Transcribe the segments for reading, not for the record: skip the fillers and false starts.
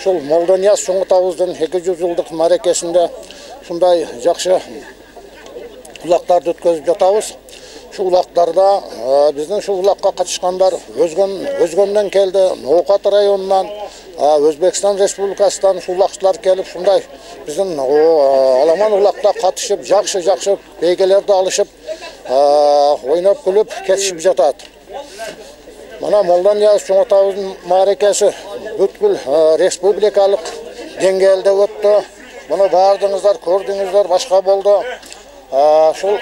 Шул Молдонияз Чоңотауыздың 200 жылдық мәрекесінде шундай жақсы улақтарды өткізіп жатабыз. Шу улақтарда біздің шу улаққа қатысқандар өзгөнден келді, Ноқат районынан, Өзбекстан Республикасынан шу улақшылар келіп, шундай біздің аламан улақта қатысып, жақсы бейгелерді алышып, ойнап күліп кетішіп жатады. Мана Молдонияз Чоңотауыздың мәрекесі бүткіл республикалық деңгейде өтті. Мұны бардыңыздар, көрдіңіздер, башқа болды. Шул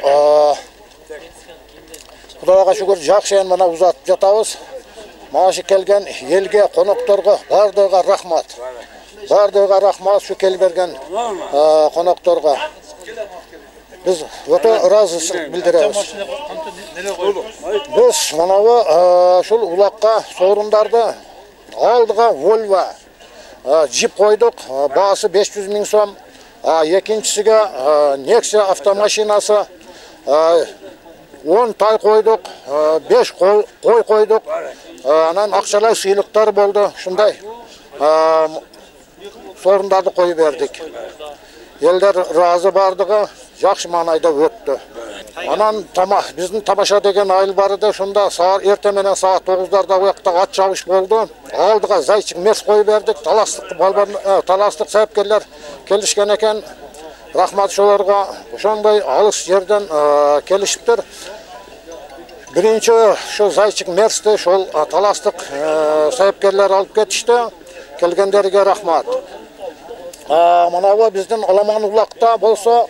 Құдайға шүкір жақсы мына ұзатып жатабыз. Машы келген елге, қонақтарға бардыға рахмат. Бардыға рахмат шу кел берген қонақтарға. Біз өте разышылық білдіреміз. Біз манауы шул улаққа сорындарды алдыға Volvo джип қойдық, бағасы 500 000 сом. Екіншісіге Nexia автомашинасы 10 тай қойдық, 5 қой қойдық. Анан ақшалай сыйлықтар болды. Шындай сорындарды қой бердік. Елдер разы бардығы жақсы маңайда өтті. Анан біздің тамаша деген айыл барды, шында ертеменен сағат 9-дарда ояқта ат шабыш болды. Алдыға зайчик мерс қой бердік. Таластық сәйіпкерлер келішкен екен. Рахмат шоларға ошондай алыс жерден келішіптір. Бірінші шо зайчик мерсті шол таластық сәйіпкерлер алып кетішті. Келгендерге рахмат. Манауы біздің аламан улақта болса,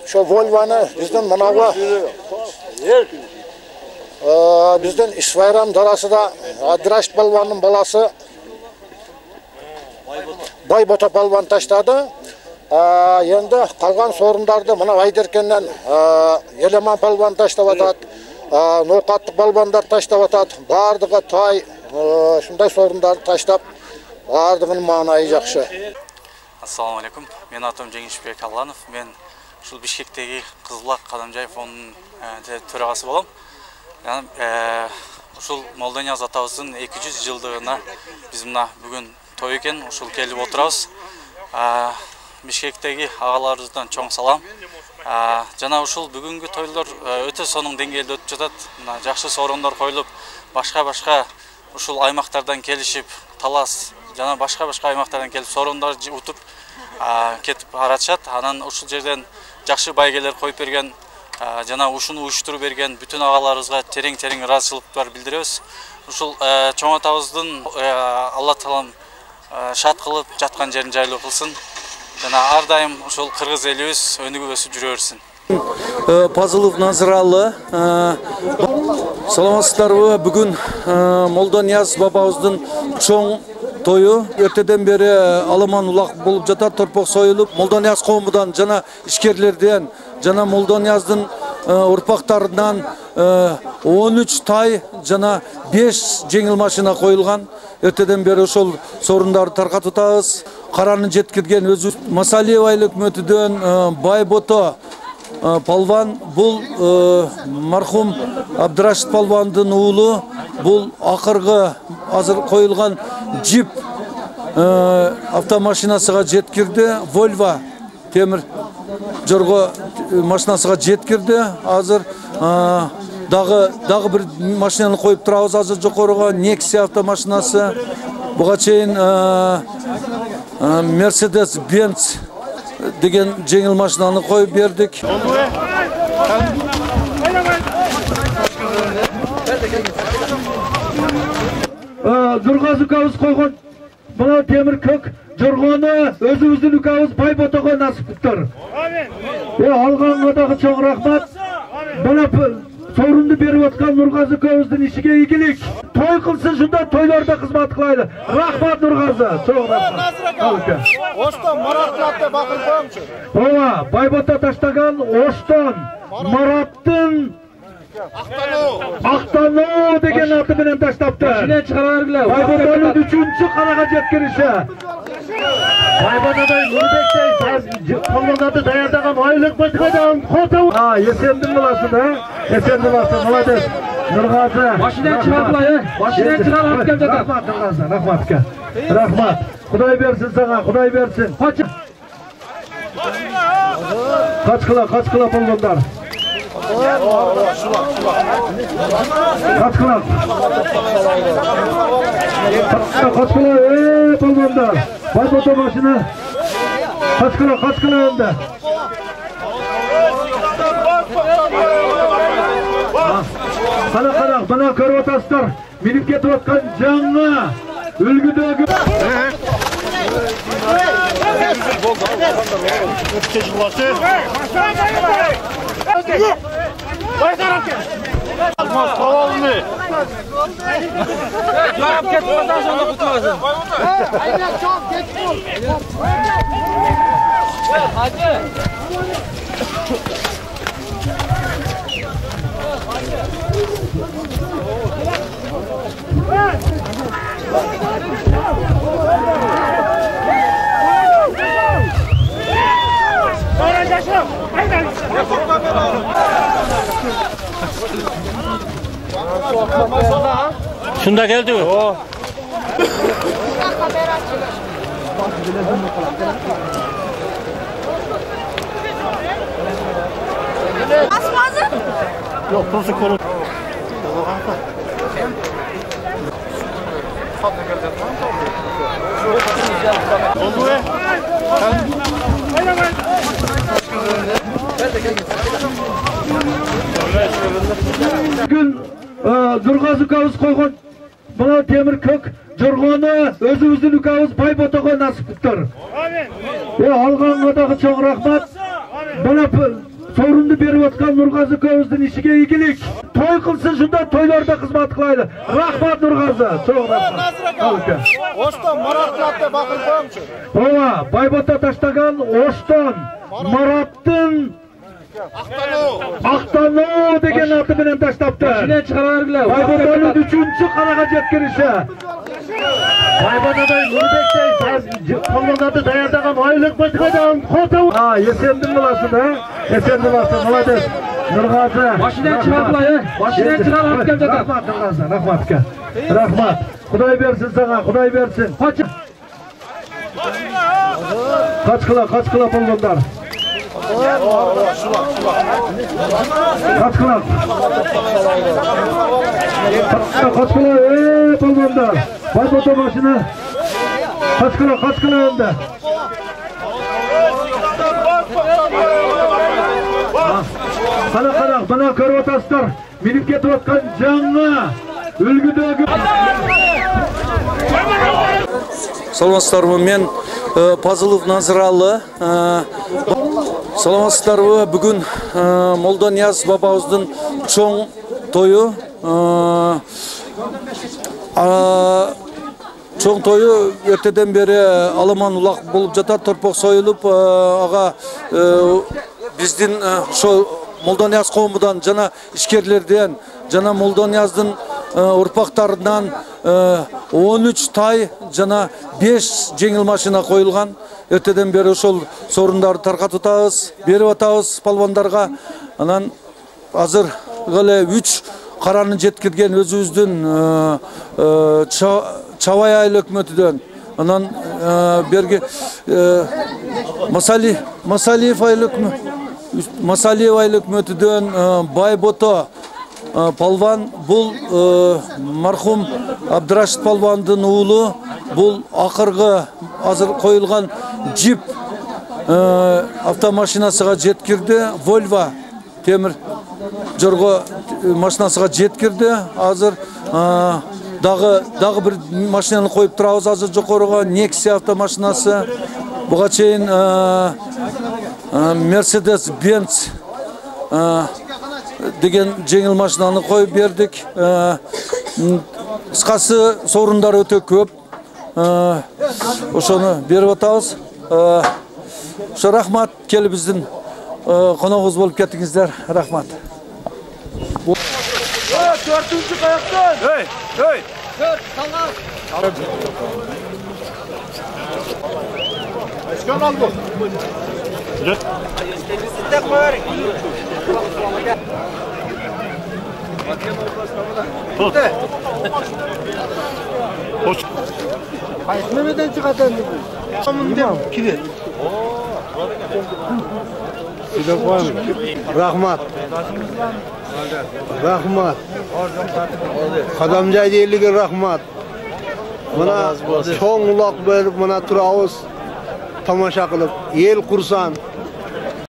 шо Volvo'ны біздің манауы біздің Исвайрам дарасыда Адрашт балванның баласы Байбота балван таштады. Енді қалған сорындарды мына Айдеркеннен Елеман балван таштап атады, Ноқаттық балвандар таштап атады. Бардығы тай, шындай сорындарды таштап, бардығын маңайы жақшы. Ассаламу алейкум. Мен атым Жеңішбек Алланов. Мен шул Бишкектегі Қызылақ Қадамжай фондының төрағасы болам. Шул Молдонияз атабыздың 200 жылдығына біз мына бүгін той екен, шул келіп отырабыз. Бишкектегі ағаларымыздан чоң салам. Жана ушул бүгүнкү тойлор өтө сонун деңгээлде өтүп жатат. Жакшы соорондар коюлуп, башка ушул аймактардан келишип, талас жана башка аймактардан келип соорондар утуп кетип баратышат. Анан ушул жерден жакшы байгелер коюп берген жана ушуну уюштуруп берген бүтүн агаларыбызга терең ыраазычылыктар билдиребиз. Ушул Чоңотауыздын Алла таалам шат кылып жаткан жерин жайлуу кылсын. Жана ар дайым ушул кыргыз элибиз өнүгүп өсүп жүрө берсин. Пазылов Назыралы. Саламатсыздарбы? Бүгүн Молдонияз бабабыздын чоң тою. Эртеден бери аламан улак болуп жатат, торпок союлуп. Молдонияз коомундан жана ишкерлерден, жана Молдонияздын урпактарынан 13 тай жана 5 жеңил машина коюлган. Эртеден бери ошол сорундарды таркатып атабыз. Караны жеткирген өзү Масалиева өкмөтүдөн Байбото палван, бул мархум Абдрашит палвандын уулу, бул акыркы азыр коюлган джип автомашинасыга жеткирди. Volvo темир жорго машинасыга жеткирди. Азыр дагы бир машинаны коюп турабыз азыр жокоруга. Nexia автомашинасы, буга чейин Mercedes Benz деген жеңил машинаны коюп бердик. Жоргозу үкабыз койгон мына темир көк жоргону өзүбүздүн үкабыз Байботого насыптыр. Алганга дагы чоң рахмат. Мына сорунду берип аткан Нургазы үкабыздын ишиге ийгилик. Той кылсын, шунда тойлордо кызмат кылайлы. Рахмат Нургазы, чоң рахмат. Оштон Мараттын аты бакырып коемчу. Ооба, Байбото таштаган Оштон Мараттын Актануу деген аты менен таштапты. Машина чыгара бергиле. Байботонун 3-чү карага жеткириши. Байботодой Нурбектей колдорду даярдаган айлык бөткөдөн кото. Эсендин буласың, эсендин буласың, молодец. Nurgazı. Maşinadan çıkardılar. Maşinadan çıkarıp alıp geldi. Rahmat Nurgazı. Rahmat ka. Rahmat. Xudoy bersin sana. Xudoy bersin. Kaç kıla polvonlar. Kaç kıla polvonlar. Bayboto başına. Kaç kıla önde. Qana bana ko'rib o'tasizlar. Minib ketayotgan jangni ulgudagi Şunda geldi o. Asmazı? Yok, tozu kolu. Bugün Nurgazı kavuz koygun bana temir kök jurgunu özümüzdün ukavuz Bayboto'ga nasiptir. Alğanğadağı çoğ rahmat. Bana sorundu berip atkan Nurgazı kavuzdun işige iyilik. Toy kılsın şunda toylarda hizmet kılaydı. Rahmat Nurgazı. Çoğ rahmat. Oşton Marat'la bakın koyamçı. Ova Bayboto taştagan Oşton Marat'tın Aqtanov degan ati bilan tashlabdi. Mashina chiqararlar. Baybotoning 3-chi qanaqa jetkirishi. Baybotoday Nurbekday qo'llarida tayyorlagan oylik bitmadan xotin. Ha, esendim bilasiz, ha? Esendim bilasiz. Молодец. Nurg'ozi. Mashina chiqardilar. Mashina chiqarib keldi. Rahmat Nurg'ozi. Rahmatga. Rahmat. Xudoy bersin sana, Xudoy bersin. Kaç kıla polvonlar. Kaç kıla polvonlar. Bayboto başına. Kaç kıla önde. Qana bana ko'rib o'tasizlar. Minib ketayotgan jangni ulgudagi Саламатсыздарбы, мен Пазылов Назыралы. Саламатсыздарбы, бүгүн Молдонияз бабабыздын чоң тою. Чоң тою эртеден бери аламан улак болуп жатат, торпок союлуп, ага биздин ошо Молдонияз коомундан жана ишкерлерден, жана Молдонияздын урпактарынан 13 тай жана 5 жеңил машина коюлган. Эртеден бери ошол сорундарды таркатып атабыз, берип атабыз палвандарга. Анан азыр эле 3 караны жеткирген өзүбүздүн Чавай айыл өкмөтүдөн. Анан берги Масалиев айыл өкмөтүдөн Байбото палван, бул мархум Абдрашид палвандын уулу, бул акыркы азыр коюлган джип автомашинасыга жеткирди, Volvo темир жорго машинасыга жеткирди. Азыр дагы бир машинаны коюп турабыз азыр жокоруга, Nexia автомашинасы. Буга чейин Mercedes-Benz деген жеңил машинаны коюп бердик. Кыскасы сорундар өтө көп. Ошону берип атабыз. Ошо рахмат, келип биздин коногубуз болуп кеттиңиздер. Рахмат. 4-cü kayaktan. Hey. 4 tamam. Başkan al bu. Nereden çıkartın? Kilit. Rahmat. Rahmat. Qadamjoy deyiligi rahmat. Mana cho'ng uloq berib mana turamiz. Tomosha qilib, el qursan,